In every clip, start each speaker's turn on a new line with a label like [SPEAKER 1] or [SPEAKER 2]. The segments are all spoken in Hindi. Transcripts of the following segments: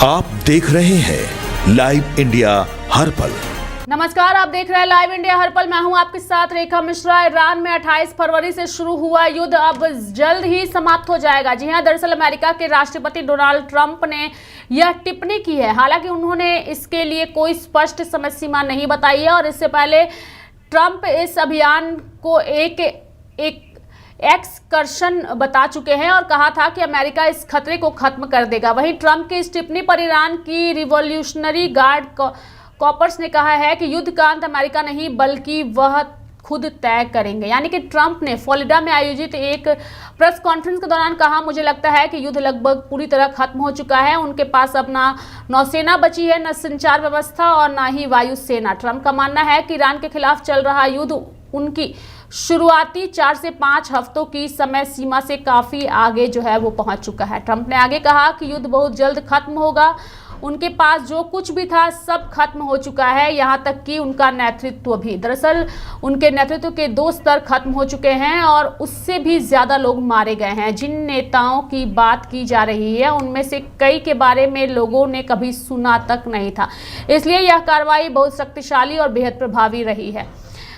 [SPEAKER 1] आप देख रहे हैं लाइव इंडिया हर पल।
[SPEAKER 2] नमस्कार, आप देख रहे हैं लाइव इंडिया हर पल। मैं हूं आपके साथ रेखा मिश्रा। ईरान में 28 फरवरी से शुरू हुआ युद्ध अब जल्द ही समाप्त हो जाएगा। जी हां, दरअसल अमेरिका के राष्ट्रपति डोनाल्ड ट्रंप ने यह टिप्पणी की है। हालांकि उन्होंने इसके लिए कोई स्पष्ट समय सीमा नहीं बताई है और इससे पहले ट्रंप इस अभियान को एक एक्सकर्शन बता चुके हैं और कहा था कि अमेरिका इस खतरे को खत्म कर देगा। वहीं ट्रंप की इस टिप्पणी पर ईरान की रिवॉल्यूशनरी गार्ड कॉपर्स ने कहा है कि युद्ध का अंत अमेरिका नहीं बल्कि वह खुद तय करेंगे। यानी कि ट्रंप ने फ्लोरिडा में आयोजित एक प्रेस कॉन्फ्रेंस के दौरान कहा, मुझे लगता है कि युद्ध लगभग पूरी तरह खत्म हो चुका है। उनके पास अब ना नौसेना बची है, न संचार व्यवस्था और ना ही वायुसेना। ट्रंप का मानना है कि ईरान के खिलाफ चल रहा युद्ध उनकी शुरुआती 4 से 5 हफ्तों की समय सीमा से काफी आगे जो है वो पहुंच चुका है। ट्रंप ने आगे कहा कि युद्ध बहुत जल्द खत्म होगा। उनके पास जो कुछ भी था सब खत्म हो चुका है, यहाँ तक कि उनका नेतृत्व भी। दरअसल उनके नेतृत्व के 2 स्तर खत्म हो चुके हैं और उससे भी ज्यादा लोग मारे गए हैं। जिन नेताओं की बात की जा रही है उनमें से कई के बारे में लोगों ने कभी सुना तक नहीं था। इसलिए यह कार्रवाई बहुत शक्तिशाली और बेहद प्रभावी रही है।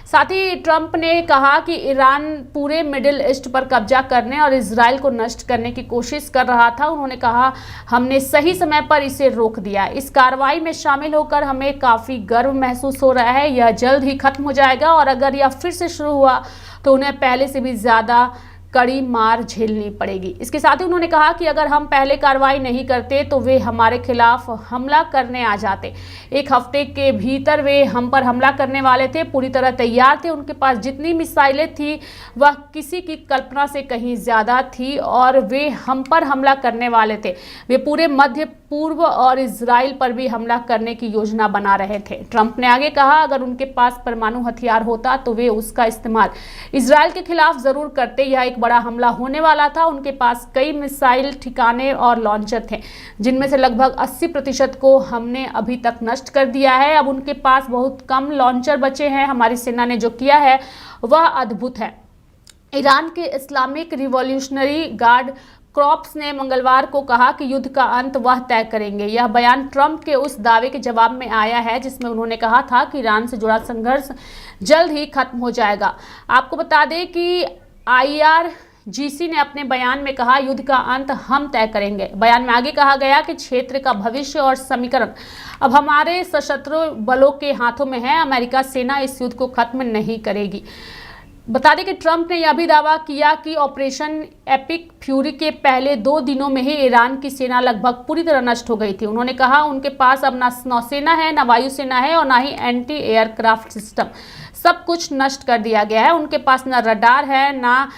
[SPEAKER 2] साथ ही ट्रंप ने कहा कि ईरान पूरे मिडिल ईस्ट पर कब्जा करने और इजराइल को नष्ट करने की कोशिश कर रहा था। उन्होंने कहा, हमने सही समय पर इसे रोक दिया। इस कार्रवाई में शामिल होकर हमें काफ़ी गर्व महसूस हो रहा है। यह जल्द ही खत्म हो जाएगा और अगर यह फिर से शुरू हुआ तो उन्हें पहले से भी ज़्यादा कड़ी मार झेलनी पड़ेगी। इसके साथ ही उन्होंने कहा कि अगर हम पहले कार्रवाई नहीं करते तो वे हमारे खिलाफ हमला करने आ जाते। 1 हफ्ते के भीतर वे हम पर हमला करने वाले थे, पूरी तरह तैयार थे। उनके पास जितनी मिसाइलें थी वह किसी की कल्पना से कहीं ज़्यादा थी और वे हम पर हमला करने वाले थे। वे पूरे मध्य पूर्व और इजराइल पर भी हमला करने की योजना बना रहे थे। ट्रंप ने आगे कहा, अगर उनके पास परमाणु हथियार होता तो वे उसका इस्तेमाल इजराइल के खिलाफ जरूर करते। यह एक बड़ा हमला होने वाला था। उनके पास कई मिसाइल ठिकाने और लॉन्चर थे, जिनमें से लगभग 80% को हमने अभी तक नष्ट कर दिया है। अब उनके पास बहुत कम लॉन्चर बचे हैं। हमारी सेना ने जो किया है वह अद्भुत है। ईरान के इस्लामिक रिवॉल्यूशनरी गार्ड कॉर्प्स ने मंगलवार को कहा कि युद्ध का अंत वह तय करेंगे। यह बयान ट्रंप के उस दावे के जवाब में आया है जिसमें उन्होंने कहा था कि ईरान से जुड़ा संघर्ष जल्द ही खत्म हो जाएगा। आपको बता दें कि IRGC ने अपने बयान में कहा, युद्ध का अंत हम तय करेंगे। बयान में आगे कहा गया कि क्षेत्र का भविष्य और समीकरण अब हमारे सशस्त्र बलों के हाथों में है। अमेरिका सेना इस युद्ध को खत्म नहीं करेगी। बता दें कि ट्रंप ने यह भी दावा किया कि ऑपरेशन एपिक फ्यूरी के पहले 2 दिनों में ही ईरान की सेना लगभग पूरी तरह नष्ट हो गई थी। उन्होंने कहा, उनके पास अब ना नौसेना है, ना वायुसेना है और ना ही एंटी एयरक्राफ्ट सिस्टम। सब कुछ नष्ट कर दिया गया है। उनके पास ना रडार है, ना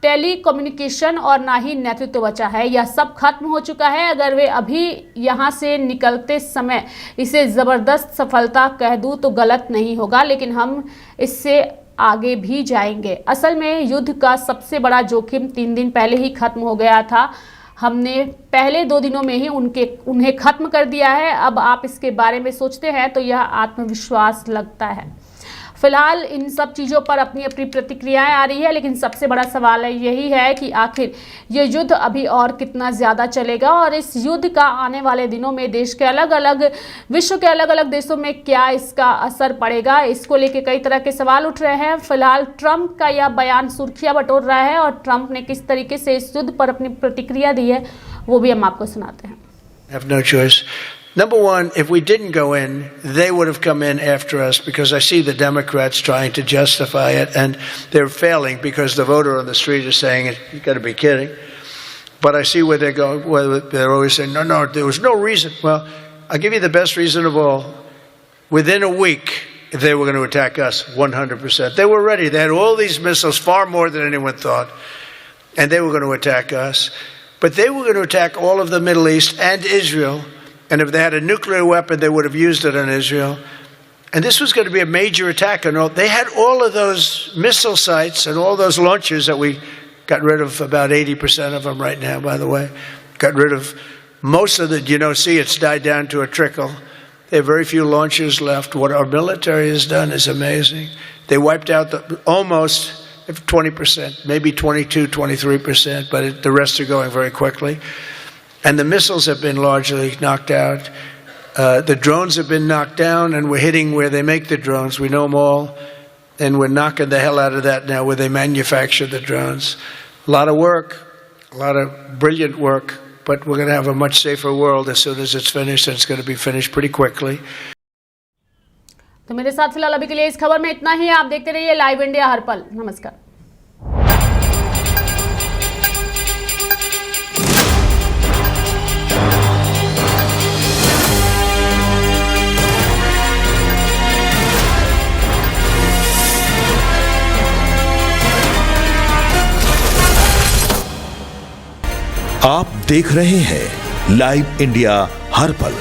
[SPEAKER 2] टेलीकम्युनिकेशन और ना ही नेतृत्व बचा है। यह सब खत्म हो चुका है। अगर वे अभी यहाँ से निकलते समय इसे ज़बरदस्त सफलता कह दूँ तो गलत नहीं होगा, लेकिन हम इससे आगे भी जाएंगे। असल में युद्ध का सबसे बड़ा जोखिम 3 दिन पहले ही खत्म हो गया था। हमने पहले 2 दिनों में ही उन्हें खत्म कर दिया है। अब आप इसके बारे में सोचते हैं तो यह आत्मविश्वास लगता है। फिलहाल इन सब चीज़ों पर अपनी अपनी प्रतिक्रियाएं आ रही है, लेकिन सबसे बड़ा सवाल यही है कि आखिर ये युद्ध अभी और कितना ज़्यादा चलेगा और इस युद्ध का आने वाले दिनों में विश्व के अलग अलग देशों में क्या इसका असर पड़ेगा। इसको लेके कई तरह के सवाल उठ रहे हैं। फिलहाल ट्रंप का यह बयान सुर्खियां बटोर रहा है और ट्रंप ने किस तरीके से इस युद्ध पर अपनी प्रतिक्रिया दी है वो भी हम आपको सुनाते हैं।
[SPEAKER 3] Have no choice. Number one, if we didn't go in, they would have come in after us because I see the Democrats trying to justify it and they're failing because the voter on the street is saying it. You've got to be kidding. But I see where they're going, where they're always saying, no, there was no reason. Well, I'll give you the best reason of all. Within a week, they were going to attack us 100%. They were ready. They had all these missiles, far more than anyone thought. And they were going to attack us. But they were going to attack all of the Middle East and Israel. And if they had a nuclear weapon, they would have used it on Israel. And this was going to be a major attack. And they had all of those missile sites and all those launchers that we got rid of, about 80% of them right now, by the way. Got rid of most of it. See, it's died down to a trickle. There are very few launchers left. What our military has done is amazing. They wiped out almost 20%, maybe 22, 23%, but the rest are going very quickly. and the missiles have been largely knocked out. The drones have been knocked down, and we're hitting where they make the drones. We know them all, and we're knocking the hell out of that now where they manufacture the drones. A lot of work, a lot of brilliant work, but we're going to have a much safer world as soon as it's finished, and it's going to be finished pretty quickly.
[SPEAKER 2] तो मेरे साथ फिलहाल अभी के लिए इस खबर में इतना ही। आप देखते रहिए लाइव इंडिया हर पल। नमस्कार।
[SPEAKER 1] आप देख रहे हैं लाइव इंडिया हर पल।